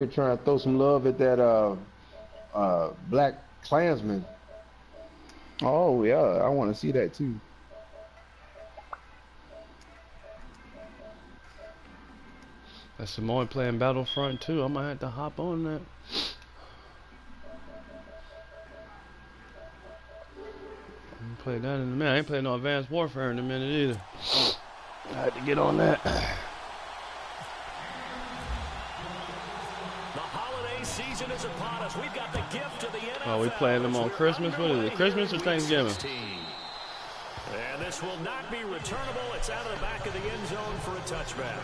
We're trying to throw some love at that black Klansman. Oh yeah, I want to see that too. That's Samoan playing Battlefront too. I might have to hop on that. I'm play that in a minute. I ain't playing no Advanced Warfare in a minute either. I had to get on that. The holiday season is upon us. We've got the gift of the NFL. Oh, we playing them on Christmas? What is it? Christmas or Thanksgiving? And this will not be returnable. It's out of the back of the end zone for a touchback.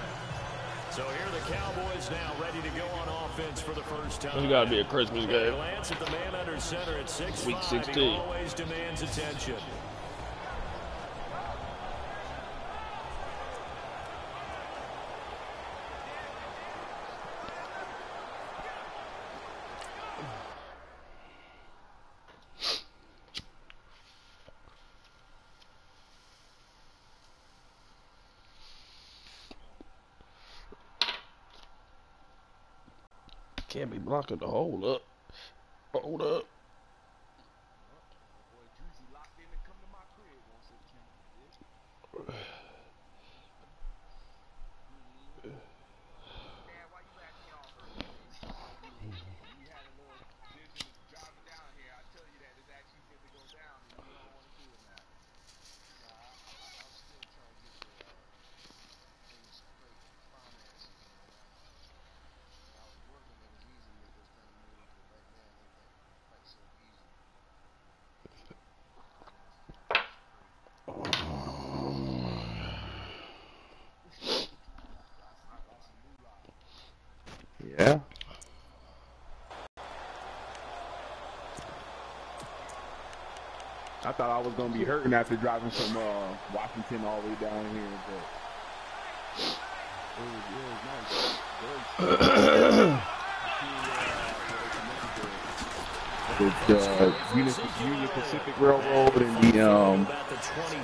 So here are the Cowboys now ready to go on offense for the first time. It's got to be a Christmas game. Glance at the man under center at 6'5". Week 16. He always demands attention. Can't be blocking the hold up. Hold up. Yeah. I thought I was gonna be hurting after driving from Washington all the way down here, but it was nice. With the Union Pacific Railroad and the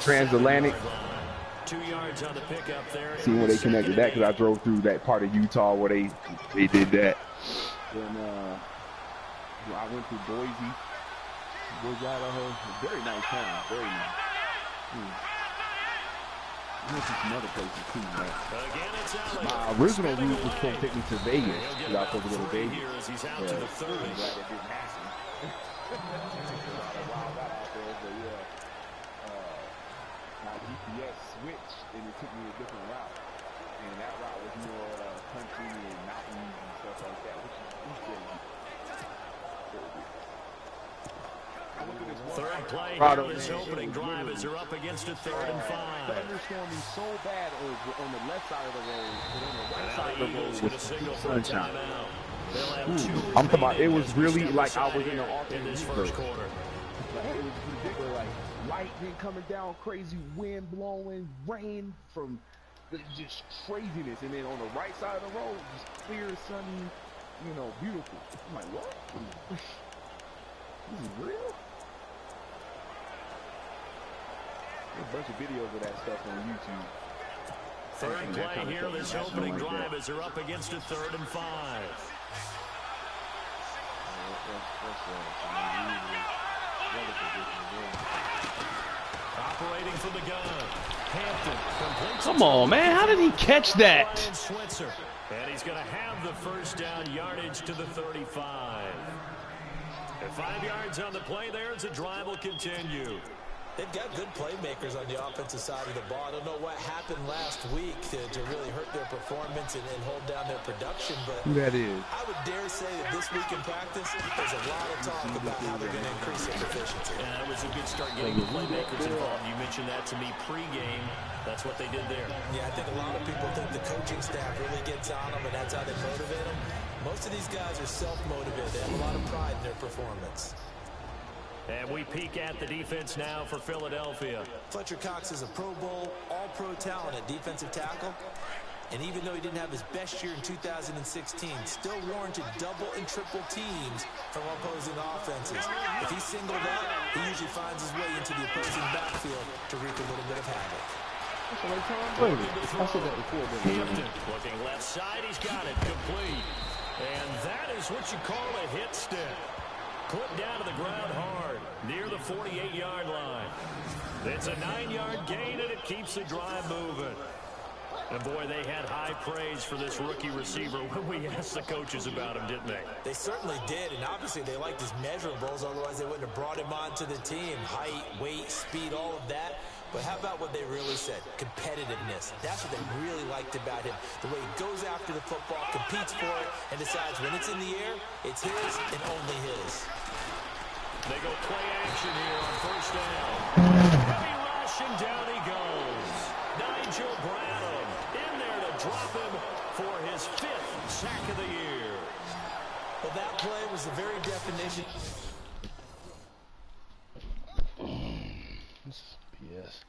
Transatlantic. 2 yards on the pickup there. See where they connected that, because I drove through that part of Utah where they did that. Then I went to Boise, Idaho. Very nice town, very nice. I went to some other places too, man. My original route was supposed to take me to Vegas, because I was supposed to go to Vegas. But I'm glad that didn't happen. My GPS switched and it took me a different route, and that route was more country and mountains and stuff like that, which is good. Third play here, this opening drive as they're up against a 3rd and 5. Thunderstorming so bad on the left side of the road, but on the right side of the road was sunshine. I'm talking about, it was really like I was in the alternate first quarter. It was ridiculous, like lightning coming down, crazy wind blowing, rain from just craziness, and then on the right side of the road, just clear, sunny, beautiful. I'm like, what? This is real? There's a bunch of videos of that stuff on YouTube. Third play here, this opening drive as they're up against a 3rd and 5. Operating from the gun. Hampton. Come on, man. How did he catch that? And he's going to have the first down, yardage to the 35. And 5 yards on the play there as the drive will continue. They've got good playmakers on the offensive side of the ball. I don't know what happened last week to really hurt their performance and hold down their production, but that is. I would dare say that this week in practice, there's a lot of talk about how they're going to increase their efficiency. And that was a good start getting the playmakers involved. You mentioned that to me pregame. That's what they did there. Yeah, I think a lot of people think the coaching staff really gets on them, and that's how they motivate them. Most of these guys are self-motivated. They have a lot of pride in their performance. And we peek at the defense now for Philadelphia. Fletcher Cox is a Pro Bowl, all-pro talent at defensive tackle. And even though he didn't have his best year in 2016, still warranted double and triple teams from opposing offenses. If he's singled out, he usually finds his way into the opposing backfield to wreak a little bit of havoc. That's like Tom Brady. I said that before. Hampton looking left side. He's got it. Complete. And that is what you call a hit stick. Put down to the ground hard, near the 48-yard line. It's a 9-yard gain, and it keeps the drive moving. And, boy, they had high praise for this rookie receiver when we asked the coaches about him, didn't they? They certainly did, and obviously they liked his measurables. Otherwise, they wouldn't have brought him onto the team. Height, weight, speed, all of that. But how about what they really said? Competitiveness. That's what they really liked about him. The way he goes after the football, competes for it, and decides when it's in the air, it's his and only his. They go play action here on first down. Heavy rush, and down he goes. Nigel Bradham in there to drop him for his 5th sack of the year. Well, that play was the very definition. This is BS.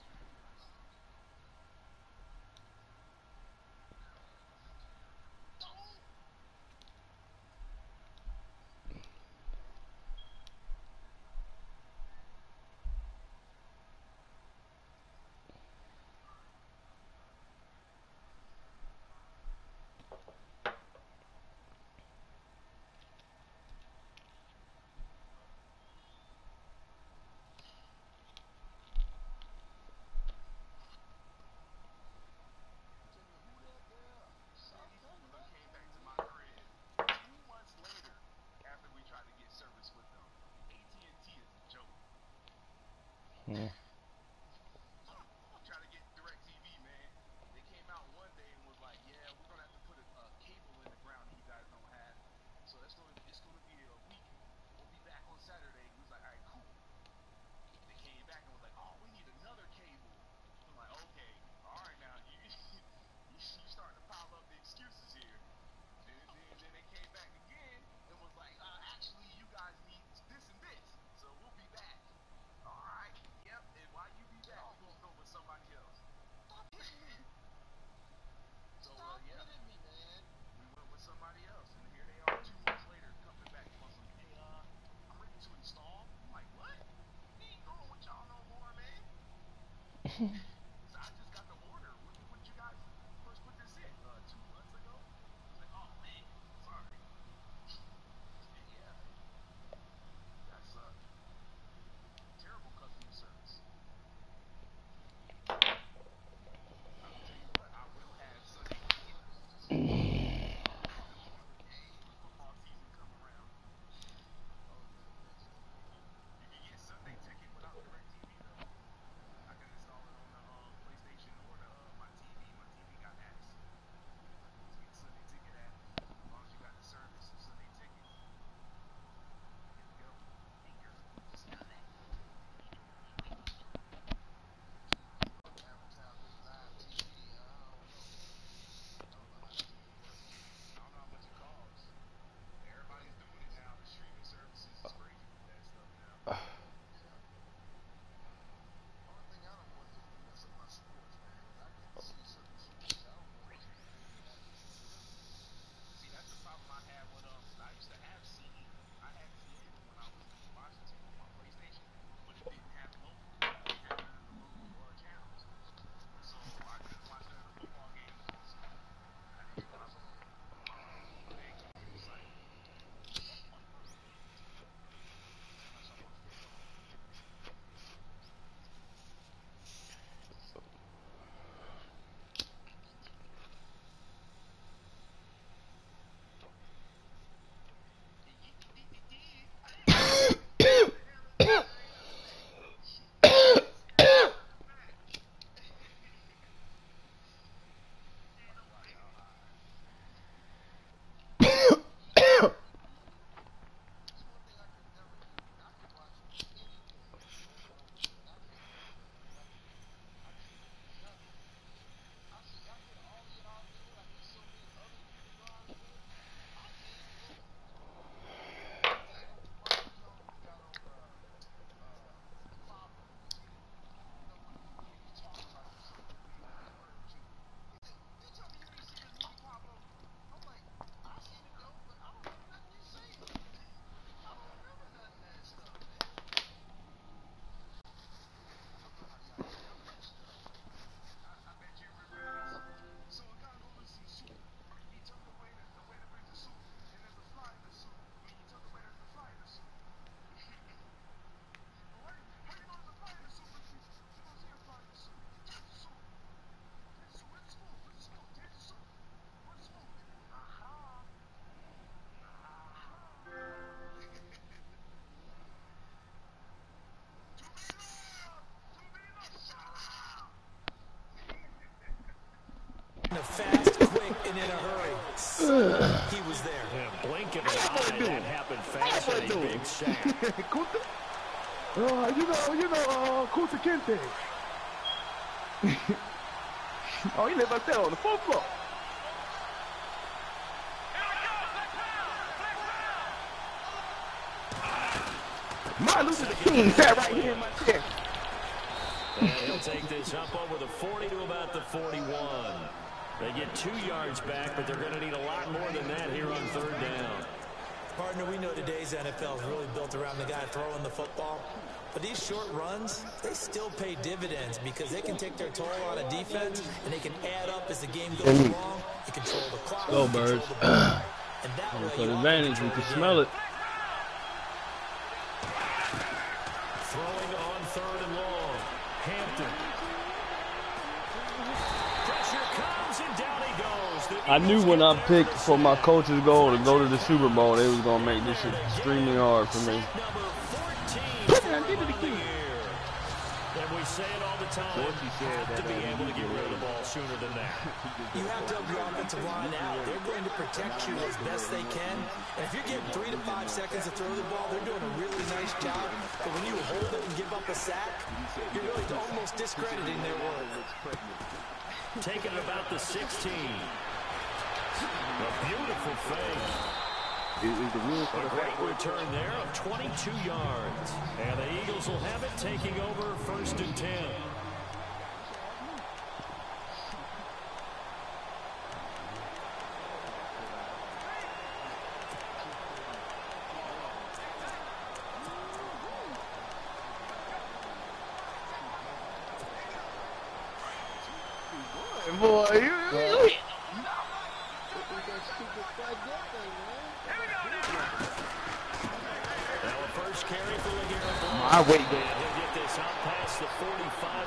blink of an eye, that happened fast for a big sack. Kuta Kente. Oh, he live up there on the 4th floor. Martin Luther King sat right here in my chair. And he'll take this up over the 40 to about the 41. They get 2 yards back, but they're going to need a lot more than that here on 3rd down. Partner, we know today's NFL is really built around the guy throwing the football. But these short runs, they still pay dividends because they can take their toll on a defense and they can add up as the game goes along. You control the clock. Go, Birds. And that way For the advantage, we can smell it. Throwing on 3rd and long. Hampton. Pressure comes and down he goes. I knew when I picked for my coach's goal to go to the Super Bowl, they was going to make this extremely hard for me. And we say it all the time, you have to be able to get rid of the ball sooner than that. You have to have the offensive line out. They're going to protect you as best they can. And if you're getting 3 to 5 seconds to throw the ball, they're doing a really nice job. But when you hold it and give up a sack, you're really almost discrediting their work. Taking it about the 16. A beautiful fake. Is the rule for the great return there of 22 yards. And the Eagles will have it, taking over 1st and 10. Boy, you. I wait. He'll get this out past the 45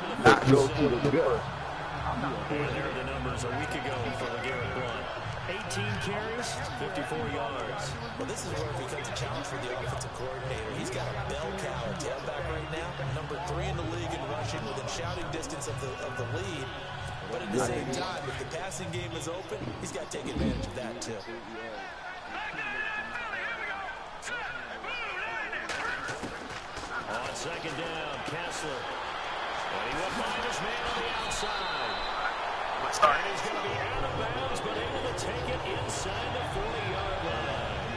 and the not go to the good. And there are the numbers a week ago for LeGarrette Blount. 18 carries, 54 yards. Well, this is where it becomes a challenge for the offensive coordinator. He's got a bell cow at tailback right now, number 3 in the league in rushing within shouting distance of the lead. But at the same time, if the passing game is open, he's got to take advantage of that too. On 2nd down, Kessler. And he will find his man on the outside. And he's going to be out of bounds, but able to take it inside the 40-yard line.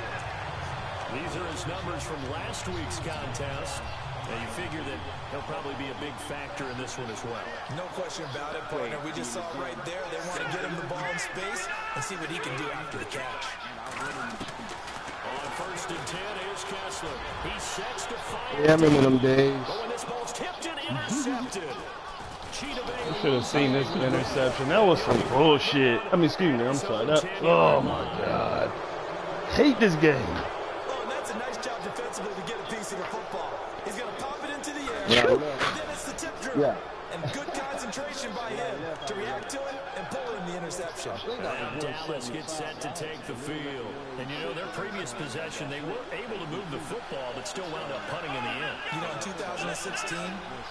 These are his numbers from last week's contest. And you figure that he'll probably be a big factor in this one as well. No question about it, partner. We just saw it right there. They want to get him the ball in space and see what he can do after the catch. On 1st and 10 is Kessler. He sets to fire. Yeah, I remember them days. But when this ball's tipped and intercepted. You should have seen this interception. That was some bullshit. I mean, excuse me. I'm sorry. Oh, my God. Hate this game. Oh, and that's a nice job defensively to get a piece of the football. He's going to pop it into the air. And then it's the tip drill. Yeah. And good concentration by him to react to it and pull in the interception. And Dallas gets set to take the field. And you know, their previous possession, they were able to move the football, but still wound up punting in the end. You know, in 2016,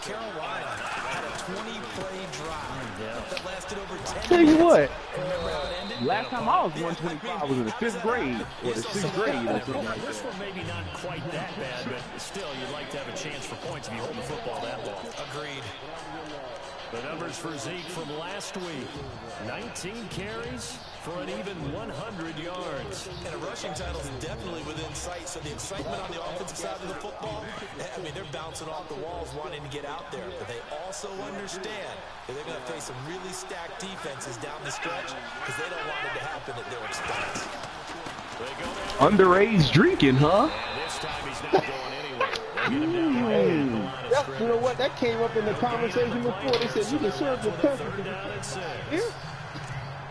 Carolina had a 20-play drive that lasted over 10 minutes. Tell you what. And remember how it ended? Last time I was 125, I was in the 5th grade or the 6th grade or something like This that. one maybe not quite that bad, but still, you'd like to have a chance for points if you hold the football that long. Agreed. The numbers for Zeke from last week. 19 carries for an even 100 yards. And a rushing title is definitely within sight. So the excitement on the offensive side of the football, I mean, they're bouncing off the walls wanting to get out there. But they also understand that they're going to face some really stacked defenses down the stretch because they don't want it to happen at their expense. Underage drinking, huh? And this time he's not going anywhere. They get him down the line at the line of You know what? That came up in the conversation before. They said you can serve the country. 3rd down and 6.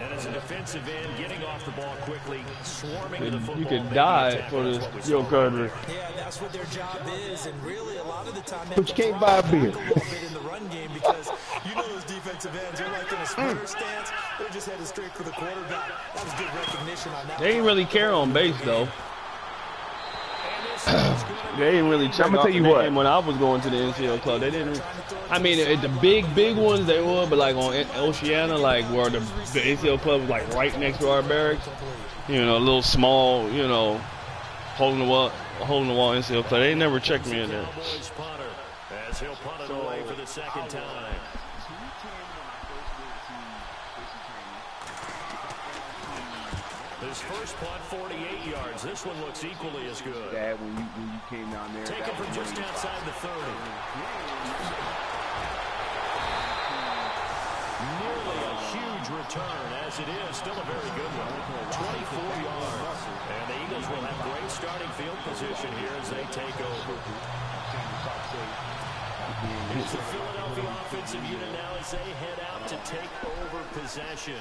And as a defensive end, getting off the ball quickly, swarming to the football. You could die for this, your country. Yeah, that's what their job is, and really a lot of the time they But you can't buy a beer. a little bit in the run game because you know those defensive ends, they're like in a sprinter stance, they're just headed straight for the quarterback. That was good recognition on that. They didn't really care on base though. They didn't really check. I'ma tell you what. When I was going to the NCL club, they didn't. I mean, at the big ones they would, but like on Oceana, like where the NCL club was like right next to our barracks, you know, a little small, you know, holding the wall NCAA play. They never checked me in there. Cowboys punter, as he'll punt it away for the second time. His first punt, 48 yards. This one looks equally as good. Dad, when you came down there, taken from just outside the 30. Nearly a huge return, as it is. Still a very good one. 24 yards. And the Eagles will have great starting field position here as they take over. It's the Philadelphia offensive unit now as they head out to take over possession.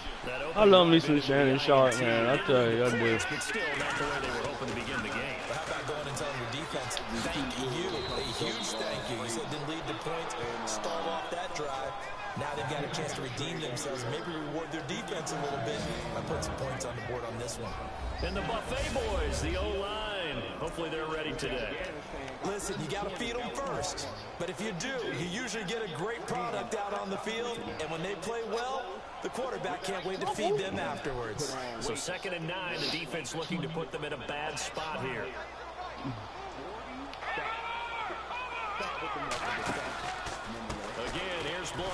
I love me some Shannon Sharp, man. I tell you, I do. But still not the way they were hoping to begin the game. But how about going and telling your defense, thank you, a huge thank you. You said didn't lead to points, start off that drive. Now they've got a chance to redeem themselves and maybe reward their defense a little bit by putting some points on the board on this one. And the Buffet boys, the O-line. Hopefully they're ready today. Listen, you got to feed them first. But if you do, you usually get a great product out on the field. And when they play well, the quarterback can't wait to feed them afterwards. So 2nd and 9, the defense looking to put them in a bad spot here. Again, here's Blunt.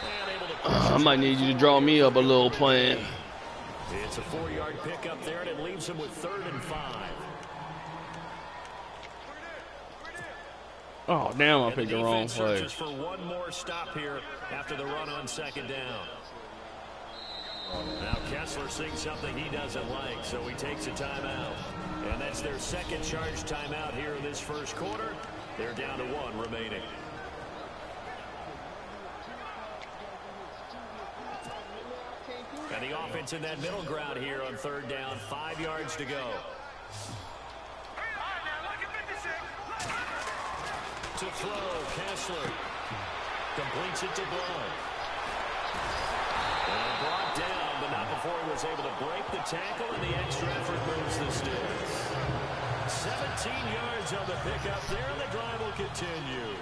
And able to I might need you to draw me up a little plan. It's a 4-yard pickup there, and it leaves him with 3rd and 5. Oh, damn, I picked the wrong play. Just for one more stop here after the run on 2nd down. Now Kessler sees something he doesn't like, so he takes a timeout. And that's their second charge timeout here in this first quarter. They're down to 1 remaining. And the offense in that middle ground here on 3rd down, 5 yards to go. To throw, Kessler completes it to Blunt. And brought down, but not before he was able to break the tackle, and the extra effort moves the sticks. 17 yards on the pickup there, and the drive will continue.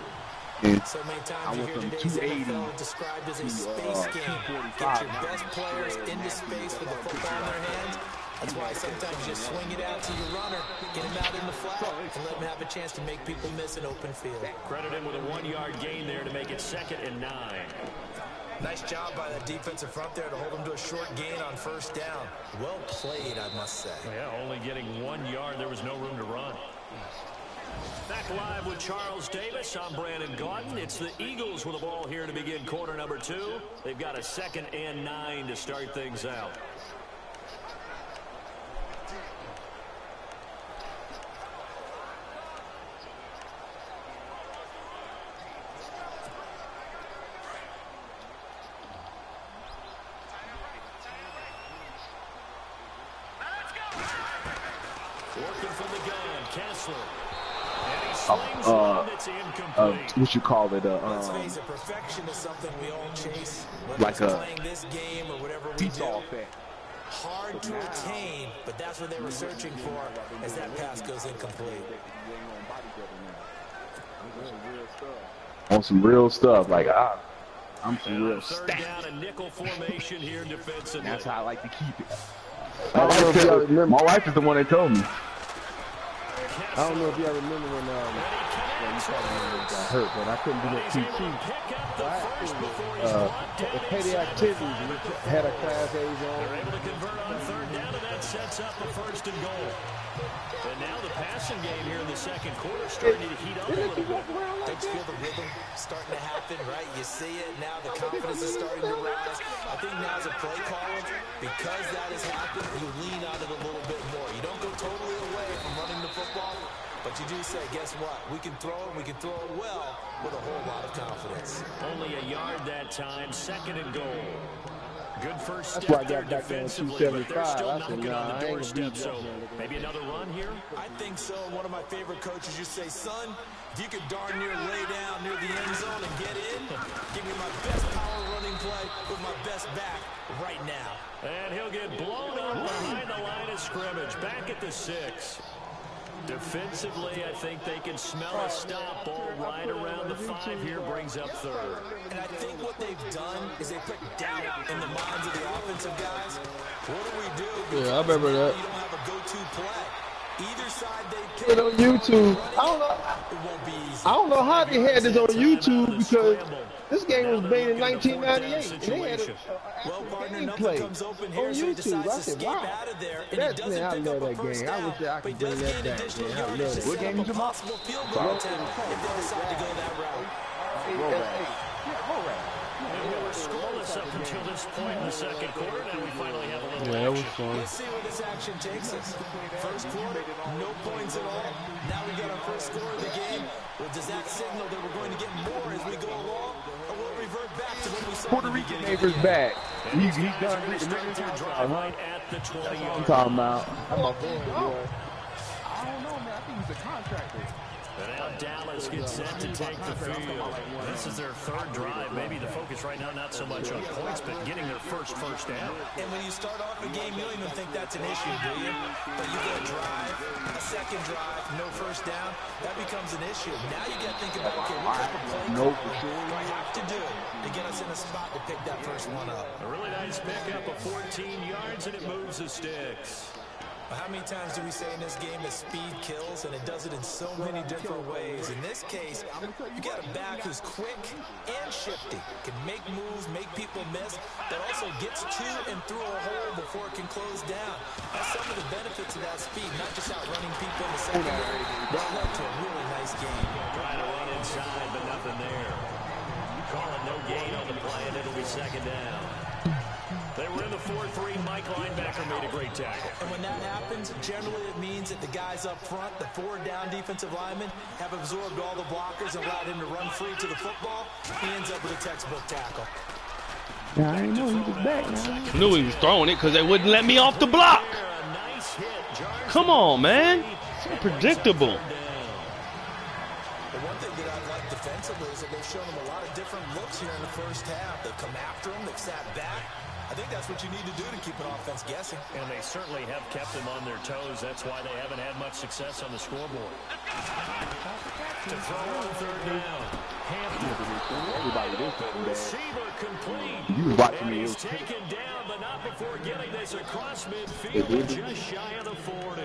So many times you hear today's NFL described as a space game. Get your best players into space with the football in their hands. That's why sometimes you just swing it out to your runner, get him out in the flat, and let him have a chance to make people miss an open field. Credit him with a 1-yard gain there to make it 2nd and 9. Nice job by that defensive front there to hold him to a short gain on 1st down. Well played, I must say. Yeah, only getting 1 yard. There was no room to run. Back live with Charles Davis. I'm Brandon Gaudin. It's the Eagles with the ball here to begin quarter number 2. They've got a 2nd and 9 to start things out. Working from the gun, Kessler. And he slings one that's incomplete. What you call it? Let's face it, perfection is something we all chase. Whether like it's playing this game or whatever we do. Hard to attain, but that's what they were searching for as that pass goes incomplete. On some real stuff, like I'm some real Third down, a nickel formation here defensively. That's how I like to keep it. I don't know if y'all remember. My wife is the one that told me. I don't know if y'all remember when you probably got hurt, but I couldn't do no PT. The petty activities, we had a class A zone. They're able to convert on 3rd down, and that sets up the 1st and goal. And now the passing game here in the second quarter starting to heat up a little bit. Don't you feel the rhythm starting to happen, right? You see it now, the confidence is starting to rise. I think now as a play caller, because that has happened, you lean on it a little bit more. You don't go totally away from running the football, but you do say, guess what? We can throw it, we can throw it well with a whole lot of confidence. Only a yard that time, 2nd and goal. Good first That's step why I there got back there on defensively, but they're 275. still I said, knocking on nah, the I ain't doorstep, gonna beat so that. maybe another run here? I think so. One of my favorite coaches used to say, son, if you could darn near lay down near the end zone and get in, give me my best power running play with my best back right now. And he'll get blown up behind the line of scrimmage, back at the 6. Defensively, I think they can smell a stop. Ball right around the 5 here, brings up third. And I think what they've done is they put doubt in the minds of the offensive guys. What do we do? Yeah, I remember that. You don't have a go-to play. Either side they Put it on YouTube. I don't know how they had this on YouTube because this game was made in 1998 and they had a gameplay on YouTube. I said, wow. That, man, I love that game. I wish I could bring that back, man. I love that. What game is it? We're scoreless up until this point in the second quarter. Now we finally have a little Yeah, that was fun. Let's see where this action takes us. First quarter, no points at all. Now we got our first score of the game. Well, does that signal that we're going to get more as we go along? Or will it revert back to what we saw Puerto Rican neighbor's back. He's done. Right at the 20-yard. I'm talking about. I don't know, man. I think he's a contractor. And now Dallas gets set to take the field. This is their third drive. Maybe the focus right now not so much on points, but getting their first down. And when you start off a game, you don't even think that's an issue, do you? But you get a drive, a second drive, no first down, that becomes an issue. Now you got to think about, okay, what type of play do I have to do to get us in a spot to pick that first one up? A really nice pickup of 14 yards, and it moves the sticks. How many times do we say in this game that speed kills, and it does it in so many different ways? In this case, you got a back who's quick and shifty, can make moves, make people miss, but also gets to and through a hole before it can close down. That's some of the benefits of that speed, not just outrunning people in the secondary. That led to a really nice game. Trying to run inside, but nothing there. Call it no gain on the play, and it'll be second down. They were in the 4-3. Mike linebacker made a great tackle. And when that happens, generally it means that the guys up front, the 4 down defensive linemen, have absorbed all the blockers and allowed him to run free to the football. He ends up with a textbook tackle. Yeah, I didn't know he was back now. I knew he was throwing it because they wouldn't let me off the block. Come on, man. So predictable. The one thing that I've liked defensively is that they've shown him a lot of different looks here in the first half. They've come after him. They've sat back. I think that's what you need to do to keep an offense guessing. And they certainly have kept them on their toes. That's why they haven't had much success on the scoreboard. To throw on third down. Hampton. Receiver complete. You was watching me. And he's taken down, but not before getting this across midfield, just shy of the 40.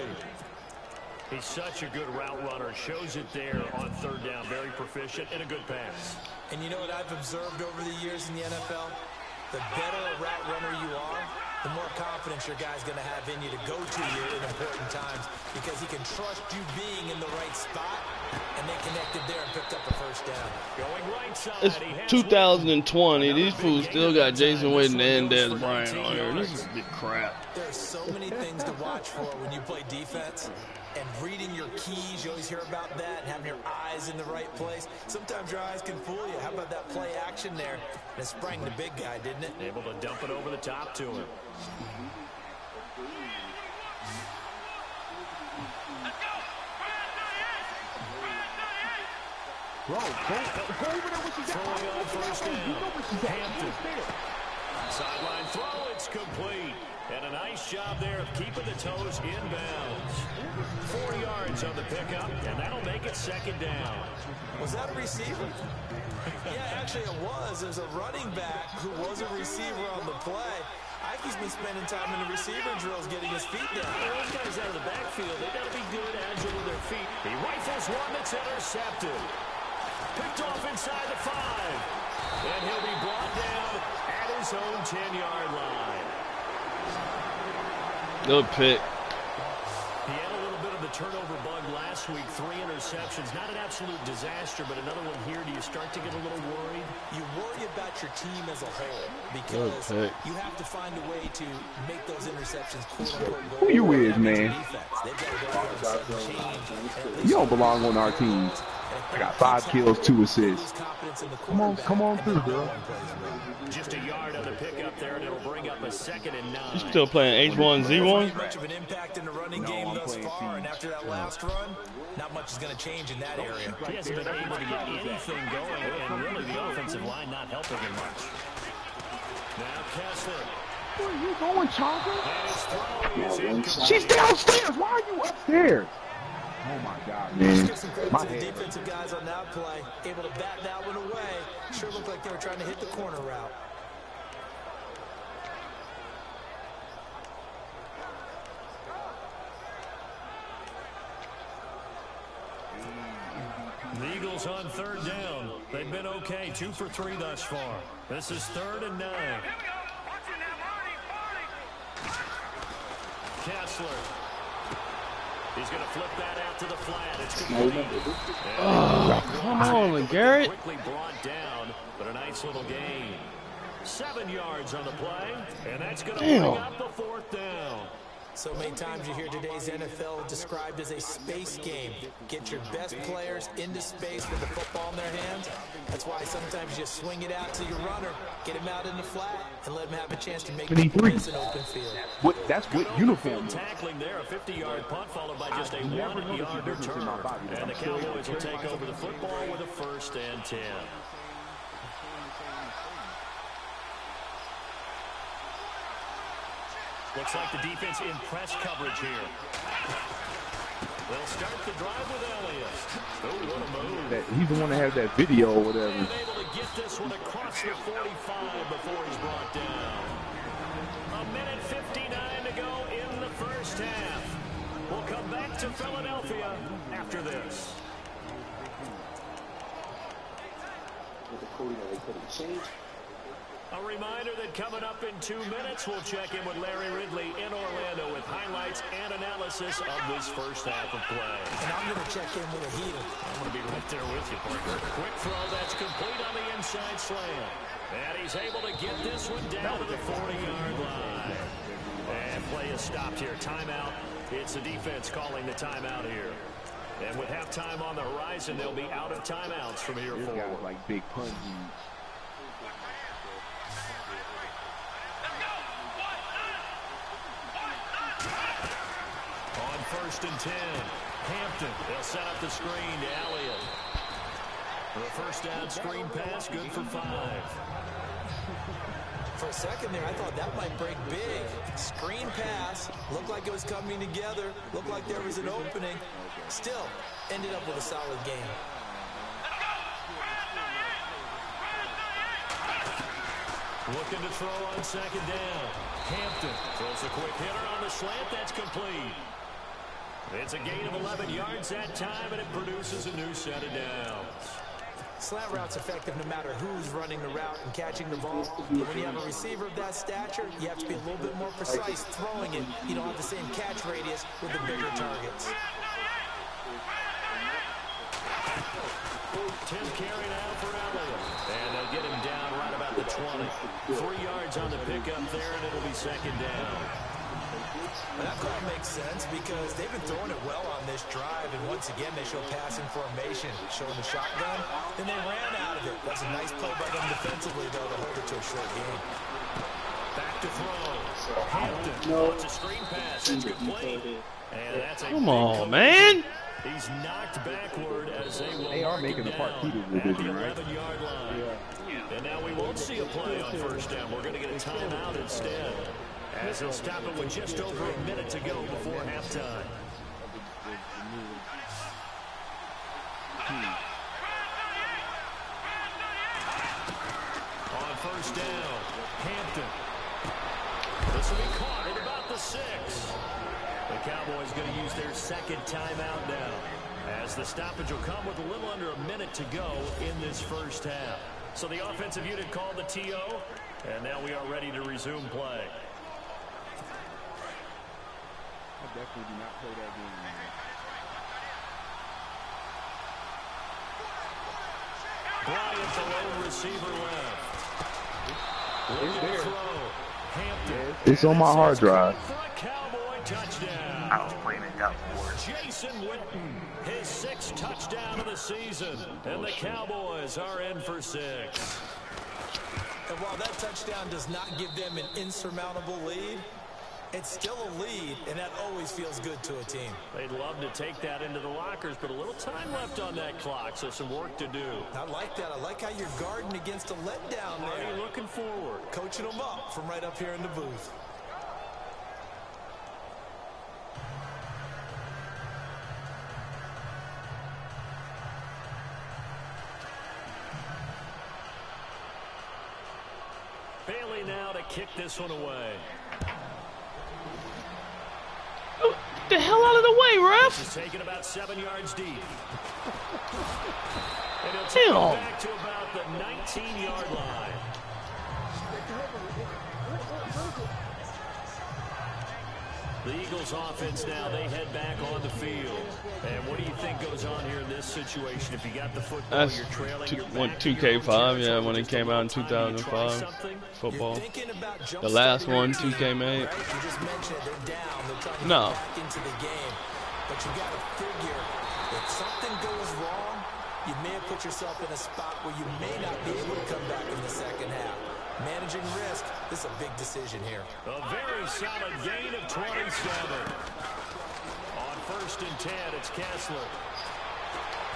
He's such a good route runner. Shows it there on third down. Very proficient and a good pass. And you know what I've observed over the years in the NFL? The better a route runner you are, the more confidence your guy's going to have in you to go to you in important times because he can trust you being in the right spot, and they connected there and picked up a first down. Going right side. It's 2020. These fools still got Jason Witten and Dez Bryant on here. This is big crap. There are so many things to watch for when you play defense. And reading your keys, you always hear about that, and having your eyes in the right place. Sometimes your eyes can fool you. How about that play action there? And it sprang the big guy, didn't it? Able to dump it over the top to him. Bro, go over there with your Throwing on first down. Hampton. Sideline throw, it's complete. And a nice job there of keeping the toes inbounds. 4 yards on the pickup, and that'll make it second down. Was that a receiver? Yeah, actually it was. There's a running back who was a receiver on the play. Ike's been spending time in the receiver drills getting his feet down. Well, those guys out of the backfield, they got to be good, agile with their feet. He rifles one that's intercepted. Picked off inside the 5. And he'll be brought down at his own 10-yard line. Good pick. He had a little bit of the turnover bug last week. 3 interceptions. Not an absolute disaster, but another one here. Do you start to get a little worried? You worry about your team as a whole because you have to find a way to make those interceptions quote-unquote. Who you is, man? You don't belong on our team. I got 5 kills, 2 assists. Come on through, bro. Just a yard on the pickup there, and it'll bring up a 2nd and 9. You still playing H1Z1? Much of an impact in the running game thus far, and after that last run, not much is going to change in that area. He hasn't been able to get anything going, and really the offensive line not helping him much. Now Kessler. Where are you going, Chonka? She's downstairs. Why are you upstairs? Oh my God, man. Give some credit to the defensive guys on that play. Able to bat that one away. Sure looked like they were trying to hit the corner route. The Eagles on third down. They've been okay, 2 for 3 thus far. This is 3rd and 9. Kessler. He's going to flip that out to the flat. It's complete. Oh, come on, Garrett. Quickly brought down, but a nice little gain. 7 yards on the play, and that's going to bring up the 4th down. So many times you hear today's NFL described as a space game. Get your best players into space with the football in their hands. That's why sometimes you just swing it out to your runner, get him out in the flat, and let him have a chance to make miss an open field. That's good uniform. Tackling there, a 50-yard punt followed by just a 1-yard return. And the Cowboys will take over the football with a 1st and 10. Looks like the defense in press coverage here. They'll start the drive with Elliott. Oh, what a move. He's the one that has that video or whatever. And able to get this one across the 45 before he's brought down. 1:59 to go in the first half. We'll come back to Philadelphia after this. A reminder that coming up in 2 minutes, we'll check in with Larry Ridley in Orlando with highlights and analysis of this first half of play. And I'm going to check in with a heater. I'm going to be right there with you, partner. Quick throw that's complete on the inside slant. And he's able to get this one down to the 40-yard line. And play is stopped here. Timeout. It's the defense calling the timeout here. And with halftime on the horizon, they'll be out of timeouts from here forward. Guys like big punches. On 1st and 10, Hampton. They'll set up the screen to Elliott. The first down screen pass, good for 5. For a second there, I thought that might break big. Screen pass, looked like it was coming together, looked like there was an opening. Still, ended up with a solid game. Looking to throw on 2nd down. Hampton throws a quick hitter on the slant. That's complete. It's a gain of 11 yards that time, and it produces a new set of downs. Slant route's effective no matter who's running the route and catching the ball. But when you have a receiver of that stature, you have to be a little bit more precise throwing it. You don't have the same catch radius with the bigger targets. Tim carry now for Elliott. And they'll get him down right about the 20. 3 yards on the pickup there, and it'll be 2nd down. Well, that call makes sense because they've been throwing it well on this drive, and once again they show passing formation, showing the shotgun, and they ran out of it. That's a nice play by them defensively, though, to hold it to a short game. Back to throw. Hampton wants a screen pass. It's complete. And that's a Come on, man. He's knocked backward as they are making the part 2 to the division, right? 11-yard line. Yeah. And now we won't see a play on 1st down. We're going to get a timeout instead, as they'll stop it with just over a minute to go before halftime. On 1st down, Hampton. This will be caught at about the 6. The Cowboys going to use their 2nd timeout now, as the stoppage will come with a little under a minute to go in this first half. So the offensive unit called the TO, and now we are ready to resume play. I definitely do not play that game, man. Bryant, the lone receiver left. Looking to throw. Hampton. It's on my hard drive. For a Cowboy touchdown. I was playing it out for Jason Witten, his 6th touchdown of the season, and the Cowboys are in for 6. And while that touchdown does not give them an insurmountable lead, it's still a lead, and that always feels good to a team. They'd love to take that into the lockers, but a little time left on that clock, so some work to do. I like that. I like how you're guarding against a letdown there. Already looking forward. Coaching them up from right up here in the booth. ready now to kick this one away. Oh, get the hell out of the way, ref! This is taken about 7 yards deep. And he'll take it back to about the 19-yard line. The Eagles offense now, they head back on the field. And what do you think goes on here in this situation? If you got the football, you're trailing, you're back 2K5, yeah, when it came out in 2005, football. The last one, 2K made. No. But you got to figure, if something goes wrong, you may have put yourself in a spot where you may not be able to come back in the second half. Managing risk, this is a big decision here. A very solid gain of 27. On 1st and 10, it's Kessler.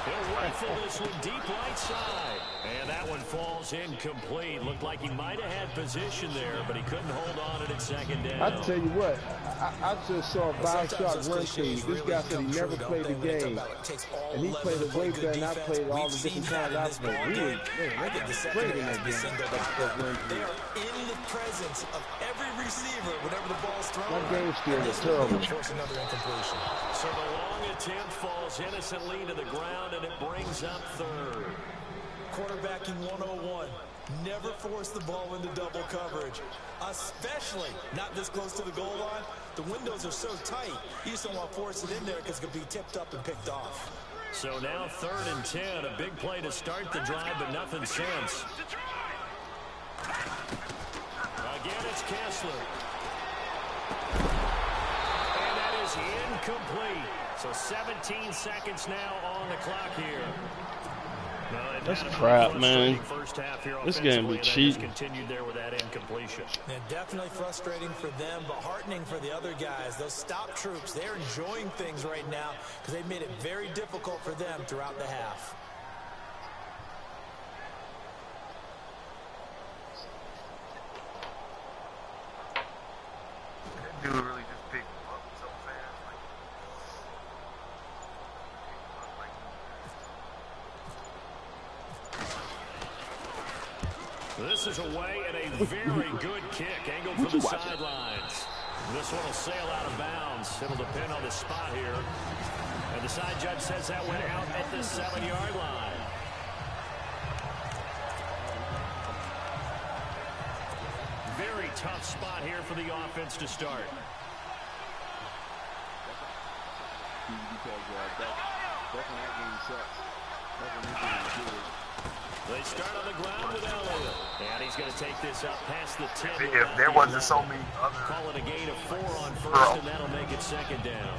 He'll rifle this one deep right side. And that one falls incomplete. Looked like he might have had position there, but he couldn't hold on it at second down. I tell you what, I just saw a Bioshock run thing. This guy said he never played the game. And he played it way better than I played all the different times I played. He was, man, that guy's great in that game. They are in the presence of every receiver whenever the ball's thrown. That game still is terrible. Force another incompletion. So the long attempt falls innocently to the ground, and it brings up 3rd. Quarterbacking 101. Never force the ball into double coverage, especially not this close to the goal line. The windows are so tight, you just don't want to force it in there because it could be tipped up and picked off. So now 3rd and 10, a big play to start the drive, but nothing since. Again, it's Kessler. And that is incomplete. So 17 seconds now on the clock here. That's crap, man. This game be cheap. Continued there with that incompletion. And definitely frustrating for them, but heartening for the other guys. Those stop troops, they're enjoying things right now because they've made it very difficult for them throughout the half. Dude really just picked him up so fast. This is away and a very good kick angled from the sidelines. This one will sail out of bounds. It'll depend on the spot here. And the side judge says that went out at the 7-yard line. Very tough spot here for the offense to start. They start on the ground with Elliott. And he's going to take this up past the 10. If there wasn't so many other... Call it a gain of 4 on 1st, and that'll make it 2nd down.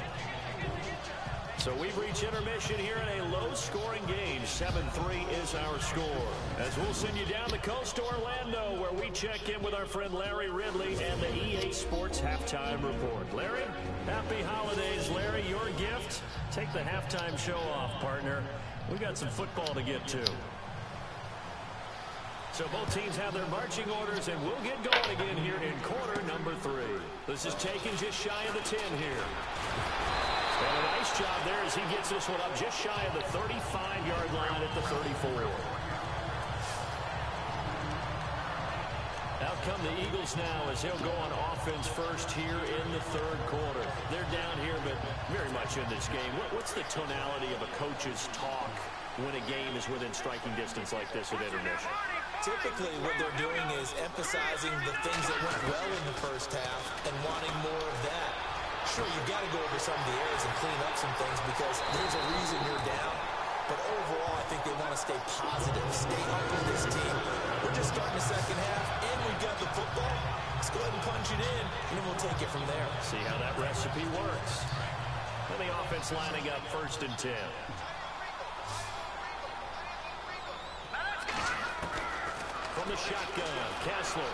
So we've reached intermission here in a low-scoring game. 7-3 is our score. As we'll send you down the coast to Orlando, where we check in with our friend Larry Ridley and the EA Sports Halftime Report. Larry, happy holidays. Larry, your gift. Take the halftime show off, partner. We got some football to get to. So both teams have their marching orders, and we'll get going again here in quarter number 3. This is taken just shy of the 10 here. And a nice job there as he gets this one up just shy of the 35-yard line at the 34. Out come the Eagles now as he'll go on offense first here in the 3rd quarter. They're down here, but very much in this game. What's the tonality of a coach's talk when a game is within striking distance like this at intermission? Typically, what they're doing is emphasizing the things that went well in the first half and wanting more of that. Sure, you've got to go over some of the areas and clean up some things because there's a reason you're down. But overall, I think they want to stay positive, stay up with this team. We're just starting the second half, and we've got the football. Let's go ahead and punch it in, and then we'll take it from there. See how that recipe works. And the offense lining up 1st and 10. From the shotgun, Kessler.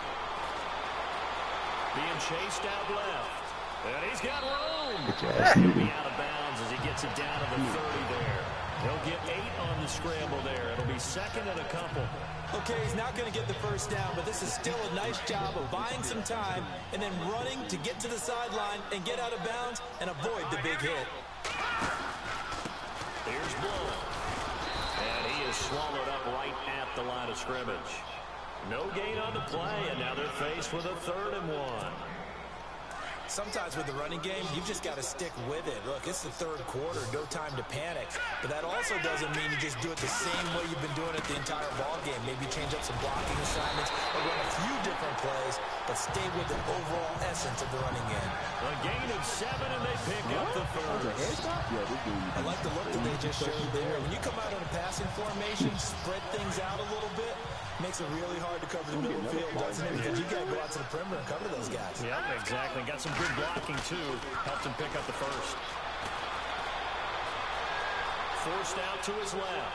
Being chased out left. And he's got room. He'll be out of bounds as he gets it down to the 30 there. He'll get 8 on the scramble there. It'll be 2nd and a couple. Okay, he's not going to get the first down, but this is still a nice job of buying some time and then running to get to the sideline and get out of bounds and avoid the big hit. Here's Blow. And he is swallowed up right at the line of scrimmage. No gain on the play, and now they're faced with a 3rd and 1. Sometimes with the running game, you've just got to stick with it. Look, it's the 3rd quarter, no time to panic. But that also doesn't mean you just do it the same way you've been doing it the entire ball game. Maybe change up some blocking assignments or run a few different plays, but stay with the overall essence of the running game. A gain of 7, and they pick up the first. I like the look that they just showed there. When you come out on a passing formation, spread things out a little bit, makes it really hard to cover the middle of the field, doesn't it? Because you got to go out to the perimeter and cover those guys. Yep, exactly. Got some good blocking, too. Helped him pick up the first. Forced out to his left.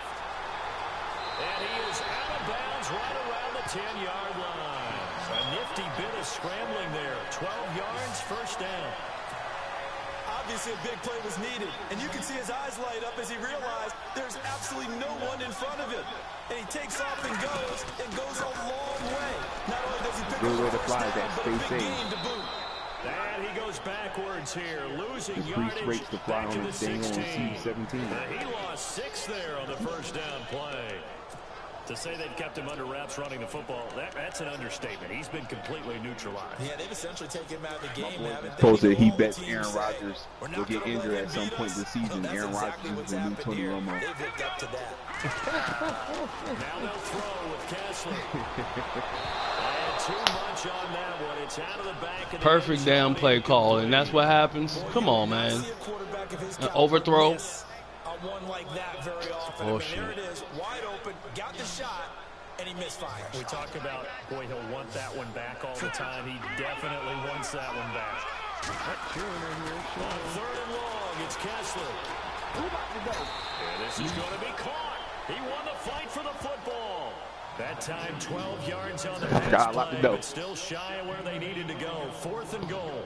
And he is out of bounds right around the 10-yard line. A nifty bit of scrambling there. 12 yards, first down. Obviously, a big play was needed, and you can see his eyes light up as he realized there's absolutely no one in front of him. And he takes off and goes a long way. Not only does he pick up the first down, but a big gain to boot. And he goes backwards here, losing Increased yardage rates to fly back on to the his dang on 16. C-17. He lost 6 there on the first down play. To say they've kept him under wraps running the football, that's an understatement. He's been completely neutralized. Yeah, they've essentially taken him out of the game, haven't they? Supposed that he bets Aaron Rodgers will get injured at some point this season. Aaron Rodgers is the new Tony Romo. They've lived up to that. Now they'll throw with Kessler. And too much on that one. It's out of the back. Of the Perfect damn play call, and that's what happens. Come on, man. An overthrow. One like that very often. Oh, I mean, there it is, wide open, got the shot, and he misfires. We talk about, boy, he'll want that one back all the time. He definitely wants that one back. On 3rd and long, it's Kessler. And this is going to be caught. He won the fight for the football. That time, 12 yards on the pass play, but still shy of where they needed to go. 4th and goal.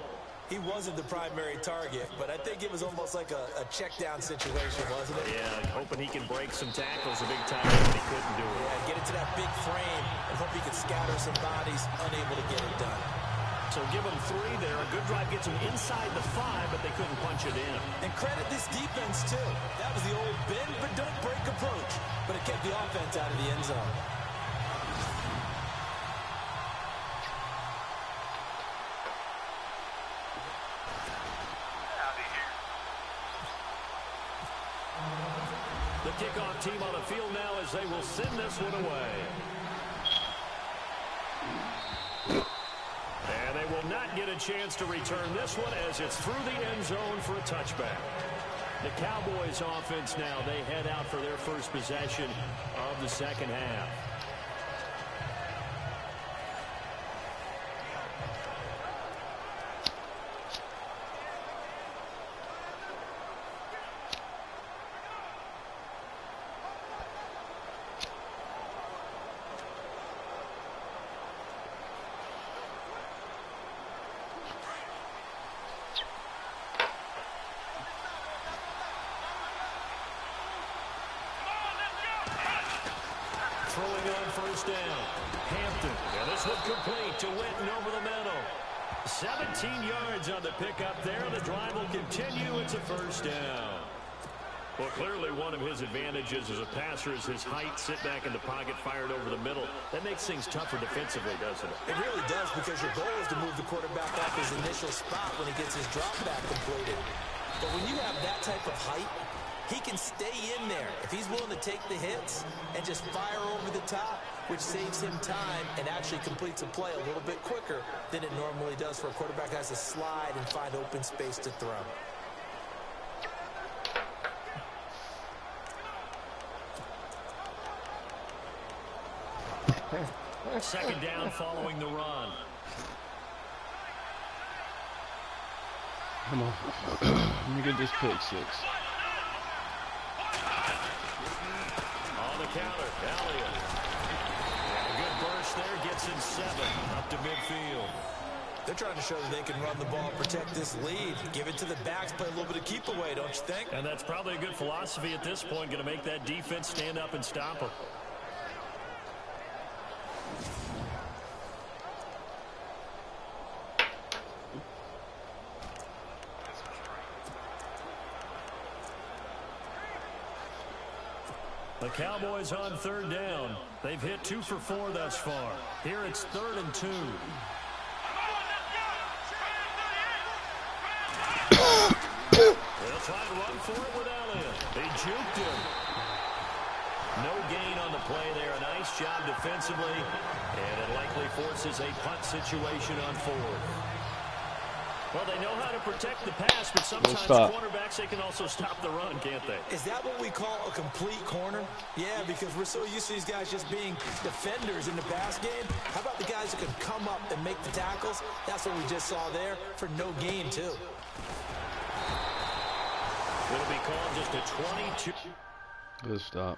He wasn't the primary target, but I think it was almost like a check-down situation, wasn't it? Yeah, hoping he can break some tackles a big time, but he couldn't do it. Yeah, get into that big frame and hope he can scatter some bodies, unable to get it done. So give him 3 there. A good drive gets him inside the 5, but they couldn't punch it in. And credit this defense, too. That was the old bend but don't break approach, but it kept the offense out of the end zone. The kickoff team on the field now as they will send this one away. And they will not get a chance to return this one as it's through the end zone for a touchback. The Cowboys offense now, they head out for their first possession of the second half. Throwing on first down. Hampton. And this one complete to Witten over the middle. 17 yards on the pickup there. The drive will continue. It's a first down. Well, clearly one of his advantages as a passer is his height. Sit back in the pocket, fired over the middle. That makes things tougher defensively, doesn't it? It really does, because your goal is to move the quarterback off his initial spot when he gets his drop back completed. But when you have that type of height, he can stay in there if he's willing to take the hits and just fire over the top, which saves him time and actually completes a play a little bit quicker than it normally does for a quarterback that has to slide and find open space to throw. Second down following the run. Come on. Let me get this pick 6. On the counter, Elliott. A good burst there, gets him 7 up to midfield. They're trying to show that they can run the ball, protect this lead, give it to the backs, play a little bit of keep away, don't you think? And that's probably a good philosophy at this point, going to make that defense stand up and stop them. The Cowboys on 3rd down. They've hit 2 for 4 thus far. Here it's 3rd and 2. They'll try to run for it with Elliott. They juked him. No gain on the play there. A nice job defensively. And it likely forces a punt situation on 4th. Well, they know how to protect the pass, but sometimes quarterbacks, they can also stop the run, can't they? Is that what we call a complete corner? Yeah, because we're so used to these guys just being defenders in the pass game. How about the guys who can come up and make the tackles? That's what we just saw there for no gain, too. It'll be called just a 22. Good stop.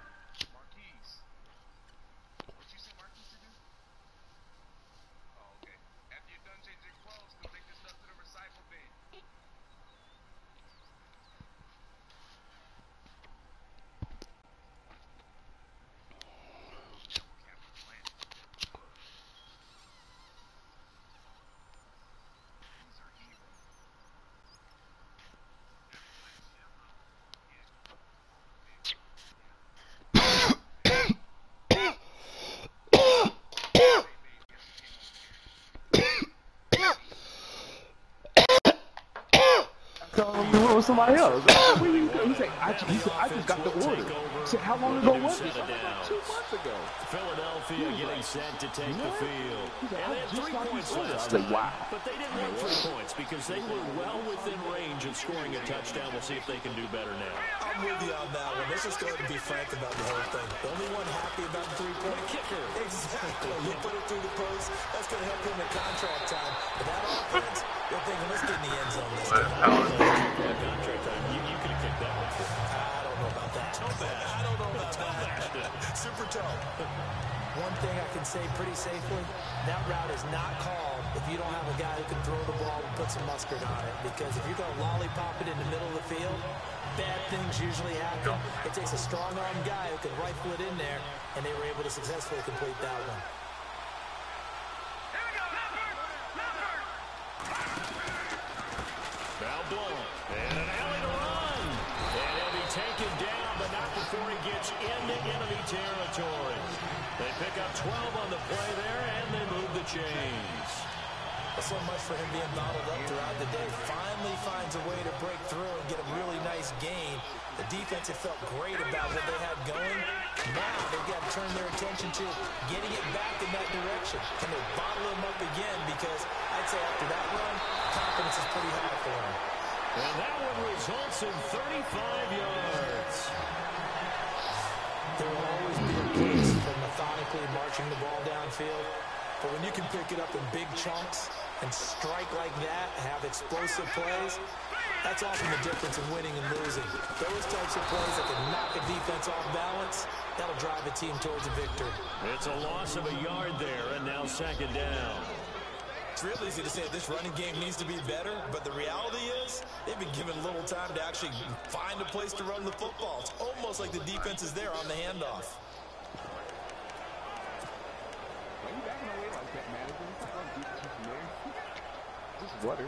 Somebody else. He said, I just got the order. He said, how long ago was this? Like 2 months ago. Philadelphia getting set to take the field. And they had 3 points last time. Wow. But they didn't want 3 points because they were well within range of scoring a touchdown. We'll see if they can do better now. I'm with you on that one. Let's just go ahead and be frank about the whole thing. The only one happy about the 3-point kicker. Exactly. You put it through the post. That's going to help you in the contract time. But that offense, you're thinking, let's get in the end zone this time. Contract time. You could have kicked that one. I don't know about that. I don't know about that. Super toe. One thing I can say pretty safely, that route is not called if you don't have a guy who can throw the ball and put some mustard on it. Because if you're going to lollipop it in the middle of the field, bad things usually happen. It takes a strong-arm guy who can rifle it in there, and they were able to successfully complete that one. Foul blown. And an alley to run. And he'll be taken down, but not before he gets into enemy territory. They pick up 12 on the play there, and they move the chains. So much for him being bottled up throughout the day. Finally finds a way to break through and get a really nice gain. The defense had felt great about what they had going. Now they've got to turn their attention to getting it back in that direction. Can they bottle him up again? Because I'd say after that run, confidence is pretty high for him. And that one results in 35 yards. There will always be a case for methodically marching the ball downfield. But when you can pick it up in big chunks and strike like that, have explosive plays, that's often the difference in winning and losing. Those types of plays that can knock a defense off balance, that'll drive a team towards a victory. It's a loss of a yard there, and now 2nd down. It's real easy to say this running game needs to be better, but the reality is they've been given little time to actually find a place to run the football. It's almost like the defense is there on the handoff. Why are you backing away like that, man? Just water.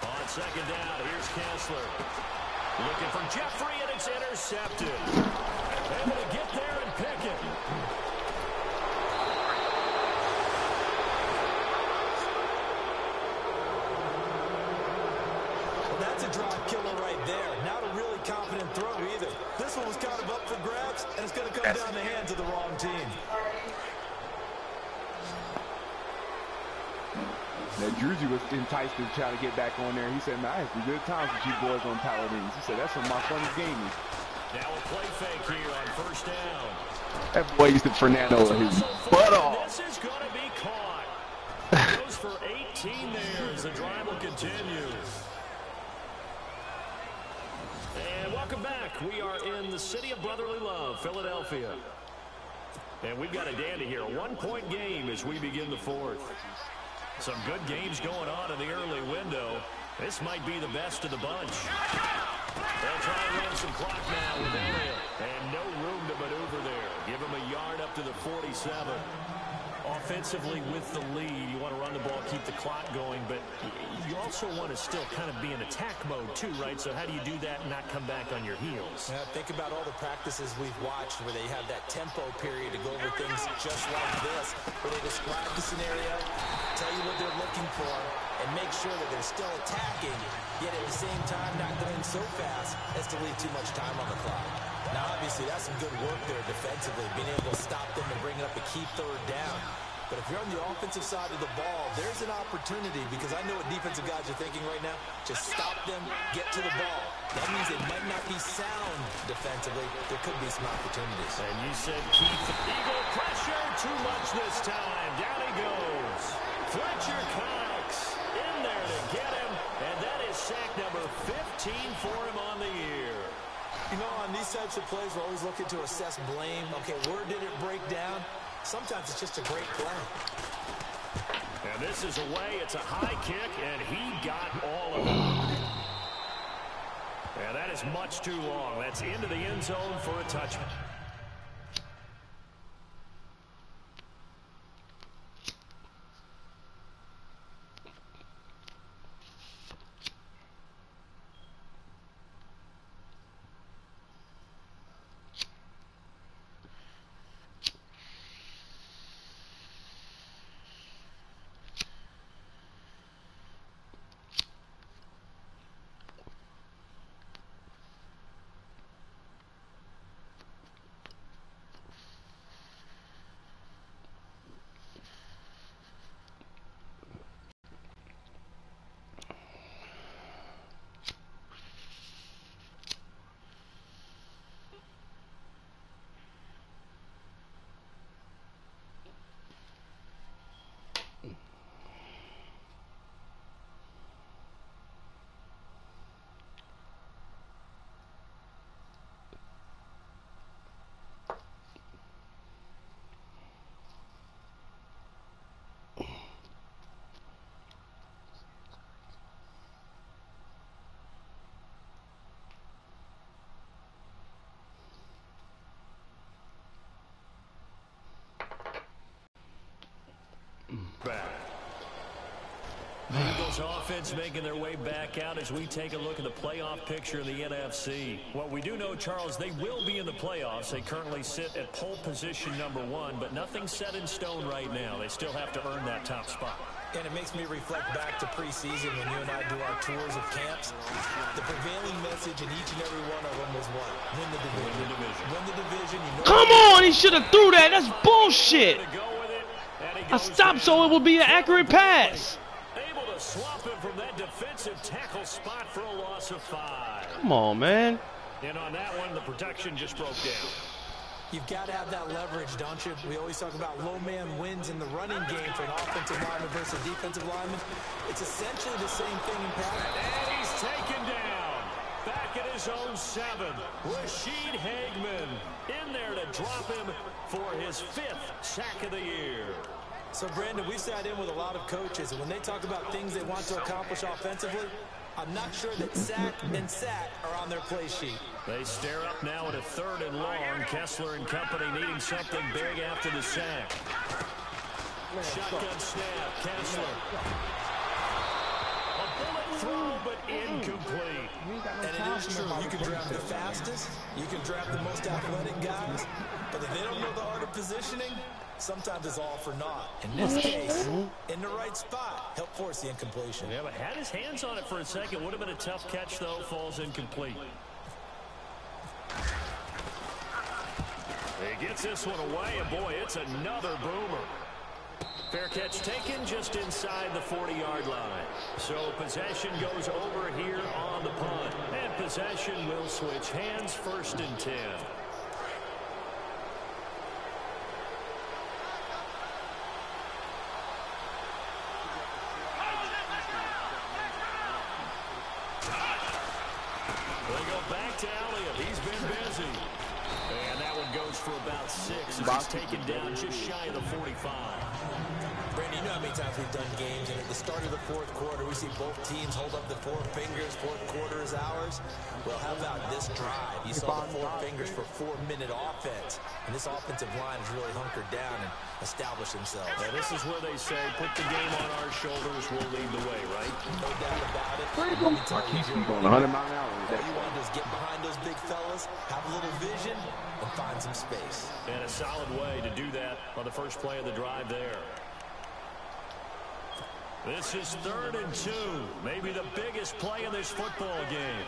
On 2nd down, here's Kessler. Looking for Jeffrey, and it's intercepted. Able to get there and pick it. Well, that's a drop killer right there. Not a really confident throw either. This one was kind of up for grabs, and it's going to come down the hands of the wrong team. Now, Druzy was enticed to try to get back on there. He said, man, I had some good times with you boys on Paladins. He said, that's one of my funnest games. Now a play fake here on 1st down. That boy used to Fernando his butt off. This is going to be caught. Goes for 18 there as the drive will continue. And welcome back. We are in the city of brotherly love, Philadelphia. And we've got a dandy here. A 1-point game as we begin the 4th. Some good games going on in the early window. This might be the best of the bunch. They'll try and run some clock now with Elliott. And no room to maneuver there. Give him a yard up to the 47. Offensively with the lead, you want to run the ball, keep the clock going, but you also want to still kind of be in attack mode too, right? So how do you do that and not come back on your heels? Yeah, think about all the practices we've watched where they have that tempo period to go over things just like this, where they describe the scenario, tell you what they're looking for, and make sure that they're still attacking, yet at the same time not going so fast as to leave too much time on the clock. Now, obviously, that's some good work there defensively, being able to stop them and bring up a key third down. But if you're on the offensive side of the ball, there's an opportunity, because I know what defensive guys are thinking right now. Just stop them, get to the ball. That means they might not be sound defensively. There could be some opportunities. And you said Keith, Eagle pressure, too much this time. Down he goes. Fletcher Cox in there to get him, and that is sack number 15 for him on the year. You know, on these types of plays, we're always looking to assess blame. Okay, where did it break down? Sometimes it's just a great play. And this is away. It's a high kick, and he got all of it. And that is much too long. That's into the end zone for a touchdown. Back. The Eagles offense making their way back out as we take a look at the playoff picture in the NFC. What we do know, Charles, they will be in the playoffs. They currently sit at pole position #1, but nothing's set in stone right now. They still have to earn that top spot. And it makes me reflect back to preseason when you and I do our tours of camps. The prevailing message in each and every one of them was what? Win the division. Win the division. Win the division. You know, Come on, he should have threw that. That's bullshit. I stopped so it would be an accurate pass. Able to swap him from that defensive tackle spot for a loss of 5. Come on, man. And on that one, the protection just broke down. You've got to have that leverage, don't you? We always talk about low man wins in the running game for an offensive lineman versus defensive lineman. It's essentially the same thing in pass. And he's taken down. Back at his own 7. Rashid Hagman in there to drop him for his 5th sack of the year. So, Brandon, we sat in with a lot of coaches, and when they talk about things they want to accomplish offensively, I'm not sure that sack and sack are on their play sheet. They stare up now at a 3rd and long. Kessler and company needing something big after the sack. Shotgun snap, Kessler. A bullet throw, but incomplete. And it is true. You can draft the fastest, you can draft the most athletic guys, but if they don't know the art of positioning, sometimes it's all for naught. In this case, in the right spot, help force the incompletion. Yeah, but had his hands on it for a second. Would have been a tough catch, though. Falls incomplete. He gets this one away, and boy, it's another boomer. Fair catch taken just inside the 40-yard line. So possession goes over here on the punt. And possession will switch hands, 1st and 10. He's for about 6 as he's taken down just shy of the 45. Brandon, you know how many times we've done games, and at the start of the fourth quarter, we see both teams hold up the 4 fingers, fourth quarter is ours. Well, how about this drive? You saw the 4 fingers for 4-minute offense, and this offensive line has really hunkered down and established themselves. Yeah, this is where they say, put the game on our shoulders, we'll lead the way, right? No doubt about it. My QC going 100 mile an hour. All you want to do is get behind those big fellas, have a little vision, and find some space. And a solid way to do that on the first play of the drive there. This is 3rd and 2, maybe the biggest play in this football game.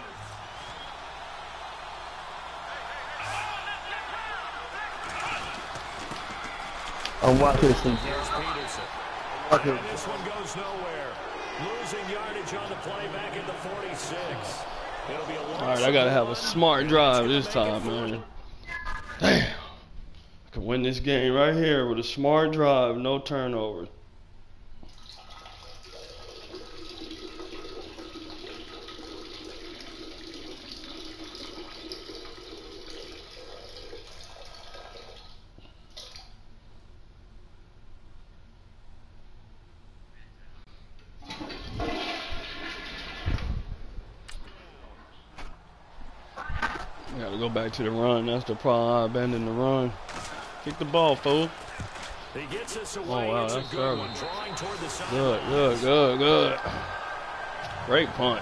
I'm watching some. Here's Peterson. And this one goes nowhere. Losing yardage on the play back at the 46. It'll be a long. All right, I gotta have a smart drive this time, man. Damn, I can win this game right here with a smart drive, no turnovers. Gotta go back to the run. That's the problem. I abandoned the run. Kick the ball, fool. He gets us away. Oh, wow, it's that's a good terrible. one. Drawing toward the side. Good. Great punt.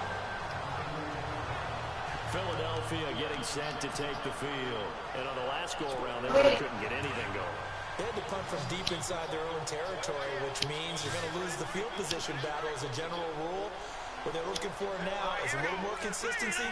Philadelphia getting set to take the field. And on the last go-around, they really couldn't get anything going. They had to punt from deep inside their own territory, which means you're going to lose the field position battle as a general rule. What they're looking for now is a little more consistency,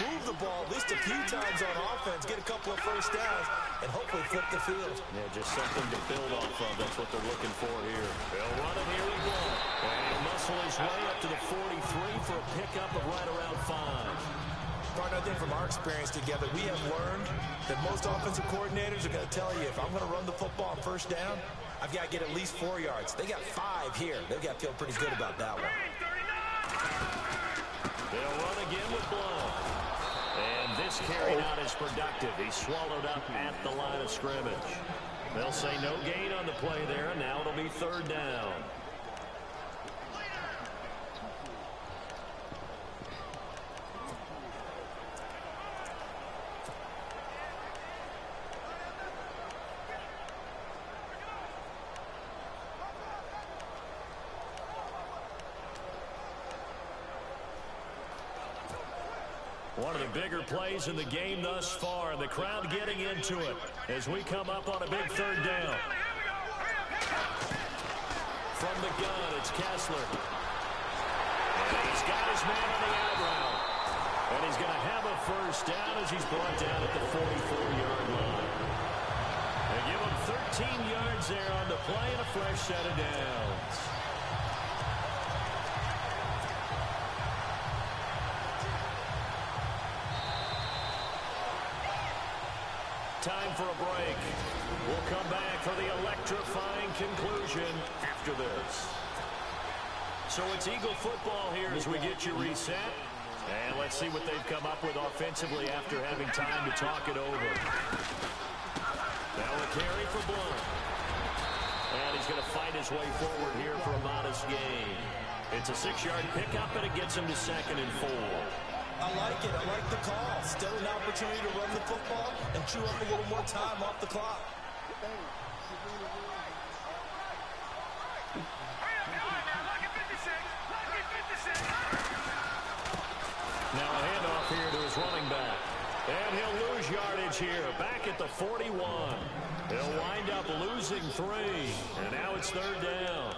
move the ball at least a few times on offense, get a couple of first downs, and hopefully flip the field. Yeah, just something to build off of. That's what they're looking for here. They'll run it here again. And he'll muscle his way up to the 43 for a pickup of right around 5. Partner, I think from our experience together, we have learned that most offensive coordinators are going to tell you, if I'm going to run the football on first down, I've got to get at least 4 yards. They got 5 here. They've got to feel pretty good about that one. They'll run again with Blount. And this carry not as productive. He's swallowed up at the line of scrimmage. They'll say no gain on the play there, and now it'll be 3rd down. One of the bigger plays in the game thus far. The crowd getting into it as we come up on a big 3rd down. From the gun, it's Kessler. And he's got his man on the out route. And he's going to have a first down as he's brought down at the 44-yard line. They give him 13 yards there on the play and a fresh set of downs. Time for a break. We'll come back for the electrifying conclusion after this. So it's Eagle football here as we get you reset. And let's see what they've come up with offensively after having time to talk it over. Now a carry for Blount. And he's going to fight his way forward here for a modest gain. It's a 6-yard pickup, and it gets him to 2nd and 4. I like it. I like the call. Still an opportunity to run the football and chew up a little more time off the clock. Now a handoff here to his running back. And he'll lose yardage here. Back at the 41. He'll wind up losing 3. And now it's 3rd down.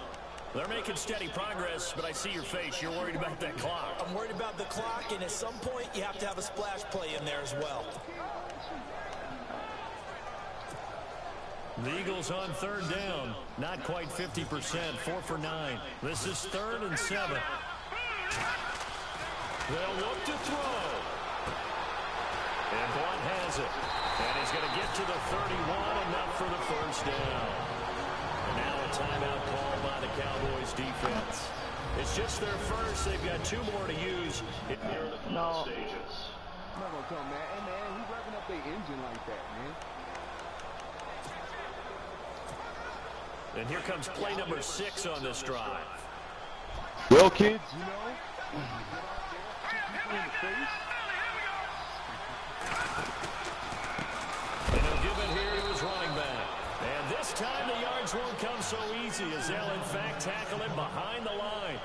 They're making steady progress, but I see your face. You're worried about that clock. I'm worried about the clock, and at some point, you have to have a splash play in there as well. The Eagles on 3rd down. Not quite 50%. 4 for 9. This is 3rd and 7. They'll look to throw. And Blount has it. And he's going to get to the 31, enough for the first down. And now a timeout call by the Cowboys defense. It's just their first. They've got 2 more to use. No. I'm not going to come, man. Hey, man, who's revving up their engine like that, man? And here comes play number 6 on this drive. Well, kids, you know, people in the face. And he'll give it here to his running back. And this time the yards won't come so easy as they'll in fact tackle him behind the line.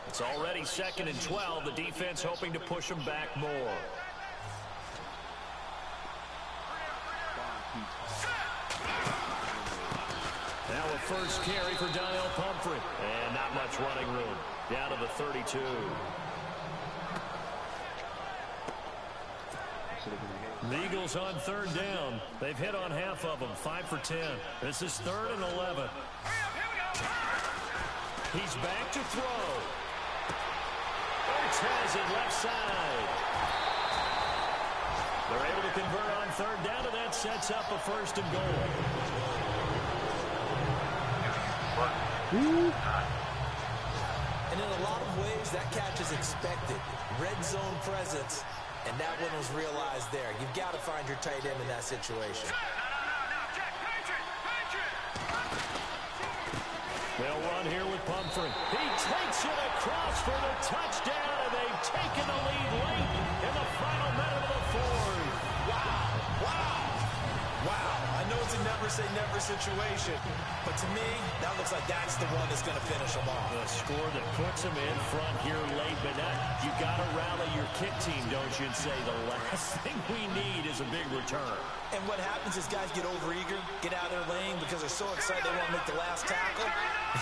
It's already 2nd and 12. The defense hoping to push him back more. Now a first carry for Donnell Pumphrey. And not much running room. Down to the 32. The Eagles on 3rd down. They've hit on half of them, 5 for 10. This is 3rd and 11. He's back to throw. Ertz has it left side. They're able to convert on 3rd down, and that sets up a 1st and goal. And in a lot of ways, that catch is expected. Red zone presence. And that one was realized there. You've got to find your tight end in that situation. They'll run here with Pumphrey. He takes it across for the touchdown, and they've taken the lead late in the final minute of the 4th. Wow. Wow. Wow. I know it's a never-say-never situation, but to me, that looks like that's the one that's going to finish them off. The score that puts them in front here late, but you got to rally your kick team, don't you, and say the last thing we need is a big return. And what happens is guys get overeager, get out of their lane because they're so excited they want to make the last tackle.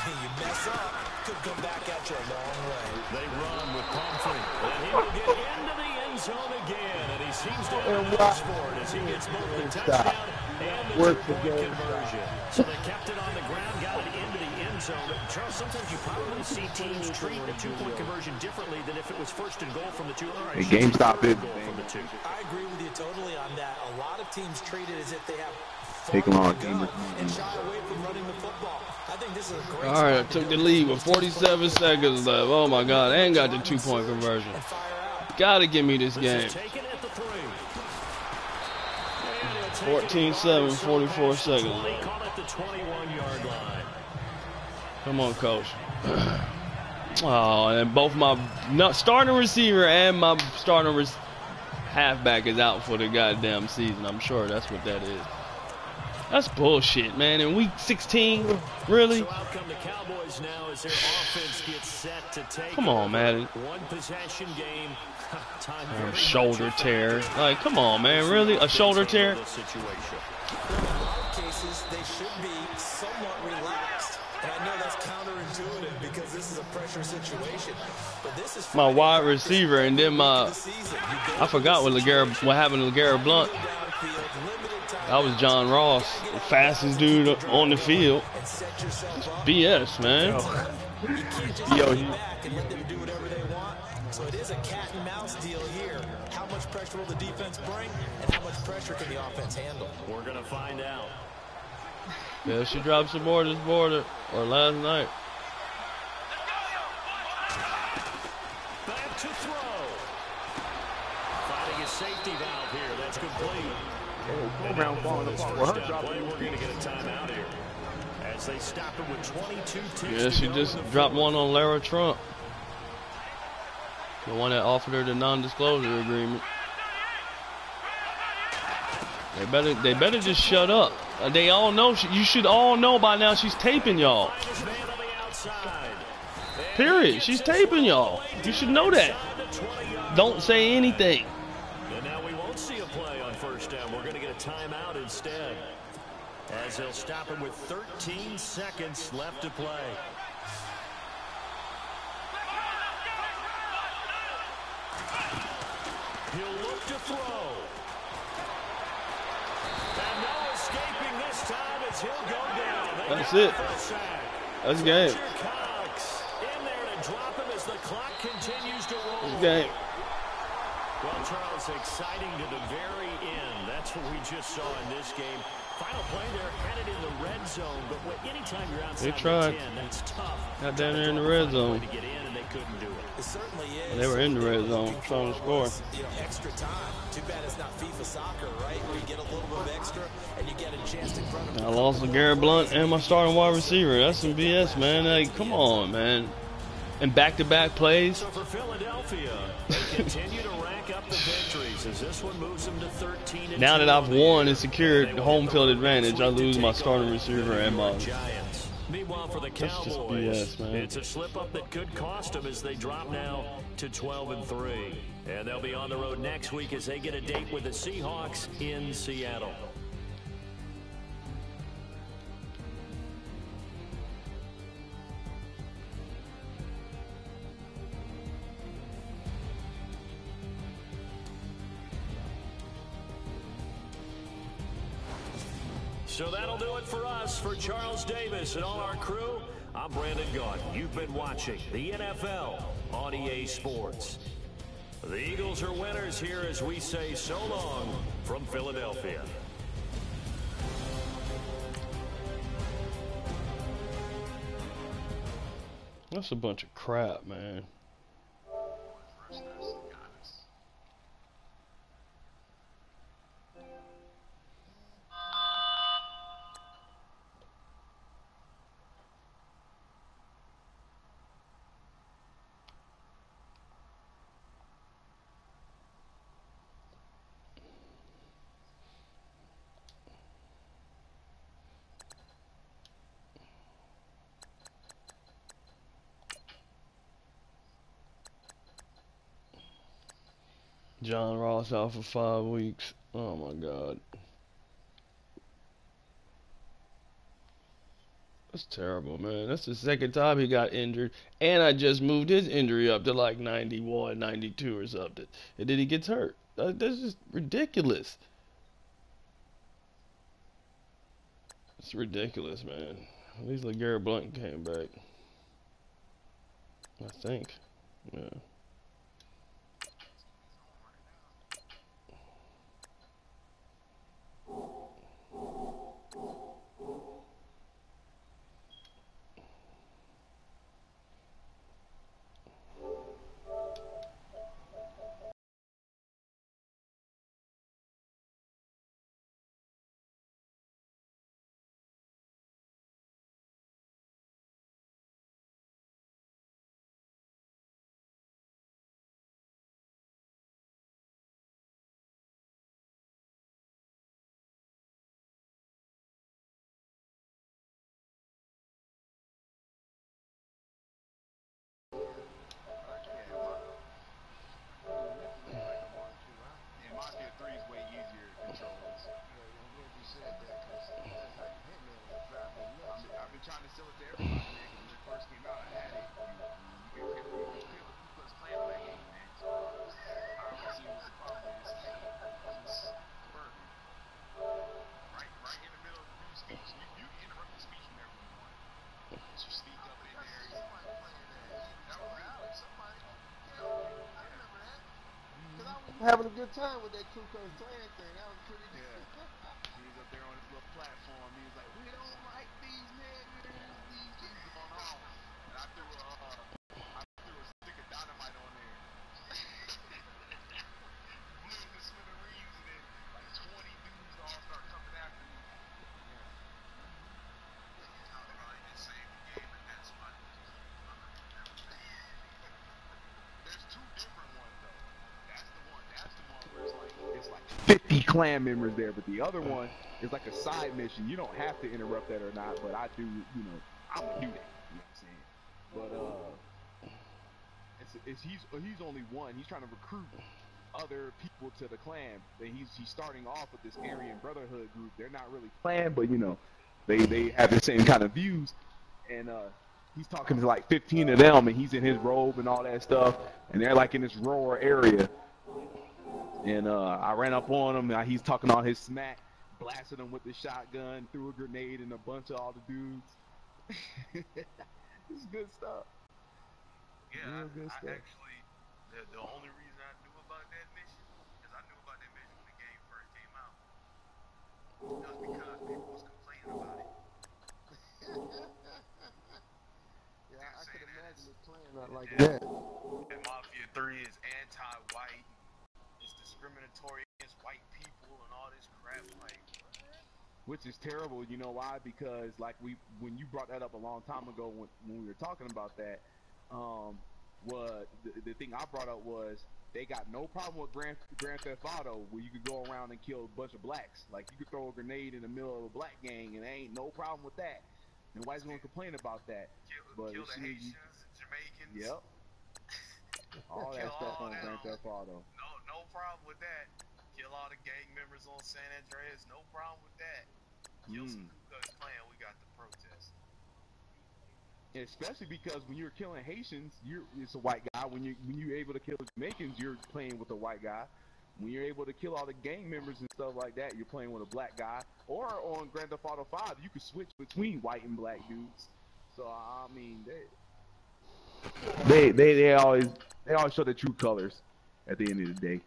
You mess up, could come back at you a long way. They run with Pumphrey, and he will get into the end zone again, and he seems to have a nose for it as he gets both the touchdown and the 2-point conversion. So they kept it on the ground, got it into the end zone. But Charles, sometimes you probably see teams treat a 2-point conversion differently than if it was 1st and goal from the 2. Hey, game stop it. From the 2. I agree with you totally on that. A lot of teams treat it as if they have Take long to go and shy away from running the football. I think this is a great. All right, I took the lead with 47 seconds left. Oh my God, and got the 2-point conversion. Gotta give me this game. 14-7, 44 seconds left. Come on, coach. Oh, and both my starting receiver and my starting halfback is out for the goddamn season. I'm sure that's what that is. That's bullshit, man. In week 16, really? So out come the Cowboys now as their offense gets set to take. Come on, man. One possession game. Shoulder tear. Like, come on, man. Really? A shoulder tear? In a lot of cases, they should be somewhat relaxed. And I know that's counterintuitive because this is a pressure situation. But this is my wide receiver, and then I forgot what happened to LeGarrette Blount. That was John Ross, the fastest dude on the field. BS, man. Yo, so it is a cat and mouse deal here. How much pressure will the defense bring, and how much pressure can the offense handle? We're gonna find out. Yeah, she dropped some more this border or last night. Back to throw. Finding a safety valve here. That's complete. Program falling apart. Well, her job. We're going to get a timeout here as they stop it with 22 ticks. Yeah, she just dropped one on Lara Trump, the one that offered her the non-disclosure agreement. They better just shut up. They all know. You should all know by now. She's taping y'all. Period. She's taping y'all. You should know that. Don't say anything. And now we won't see a play on 1st down. We're going to get a timeout instead, as they'll stop him with 13 seconds left to play. He'll look to throw. And no escaping this time as he'll go down. That's it. That's game. Cox in there to drop him as the clock continues to roll. That's game. Well, Charles, exciting to the very end. That's what we just saw in this game. Final play, they're headed in the red zone, but anytime you're outside They tried. the 10, that's tough. Got down there in the red zone. To get in, and they couldn't do it. It certainly is. They were in the red zone trying to score. You know, extra time. Too bad it's not FIFA soccer, right? Where you get a little bit of extra and you get a chance to run I lost LeGarrette Blount and my starting wide receiver. That's some BS, man. Like, come on, man. And back-to-back plays. So for Philadelphia, they continue to rank up the victories as this one moves them to 13. Now that I've won and secured the home field advantage, I lose my starting receiver and my. Giants. Meanwhile, for the That's just Cowboys, BS, man. it's a slip-up that could cost them as they drop now to 12-3. And they'll be on the road next week as they get a date with the Seahawks in Seattle. So that'll do it for us. For Charles Davis and all our crew, I'm Brandon Gaudin. You've been watching the NFL on EA Sports. The Eagles are winners here as we say so long from Philadelphia. That's a bunch of crap, man. John Ross out for 5 weeks. Oh my God. That's terrible, man. That's the second time he got injured. And I just moved his injury up to like 91, 92 or something. And then he gets hurt. That's just ridiculous. It's ridiculous, man. At least LeGarrette Blount came back. I think. Yeah. Trying to sell it to everybody, man, because when it first came out, I had it. You can pivot plus playing on that game, man. So I don't see what the problem is. Just perfect. Right in the middle of the speech. You can interrupt the speech whenever you want. But you sneak up in there. Somebody playing that. That was Alex. Somebody. Yeah, I remember that. Because I was having a good time with that Ku Klux Klan thing. That was pretty good. Yeah. He was up there on his little platform. He was like, we don't like these niggers. These things going on. And I threw a stick of dynamite on there. Blew him to smithereens, and then like 20 dudes all start coming after me. Yeah. There's two different ones though. That's the one where it's like 50 clan members there, but the other one is like a side mission. You don't have to interrupt that or not, but I do, you know, I'm gonna do that. You know what I'm saying? But he's only one. He's trying to recruit other people to the clan. And he's starting off with this Aryan Brotherhood group. They're not really clan, but you know, they have the same kind of views. And he's talking to like 15 of them, and he's in his robe and all that stuff, and they're like in this rural area. And I ran up on him, and he's talking all his smack, blasted him with the shotgun, threw a grenade in a bunch of all the dudes. It's good stuff. Yeah, good I stuff. actually, the only reason I knew about that mission is I knew about that mission when the game first came out. That was because people was complaining about it. Not like Yeah. that. And Mafia 3 is anti-white. It's discriminatory against white people and all this crap. Like, Which is terrible. You know why? Because like when you brought that up a long time ago when we were talking about that, what the thing I brought up was they got no problem with Grand Theft Auto where you could go around and kill a bunch of blacks. Like you could throw a grenade in the middle of a black gang and there ain't no problem with that. And whites gonna complain about that. But kill as the soon as you, Haitians, the Jamaicans. yep, all that Kill stuff all on them. Grand Theft Auto. No problem with that. Kill all the gang members on San Andreas. No problem with that. Kill some Ku Klux Klan. We got the protest. Especially because when you're killing Haitians, it's a white guy. When you're able to kill Jamaicans, you're playing with a white guy. When you're able to kill all the gang members and stuff like that, you're playing with a black guy. Or on Grand Theft Auto 5, you can switch between white and black dudes. So I mean, they always show the true colors at the end of the day.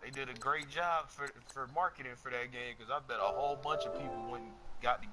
They did a great job for marketing for that game because I bet a whole bunch of people went and got the game.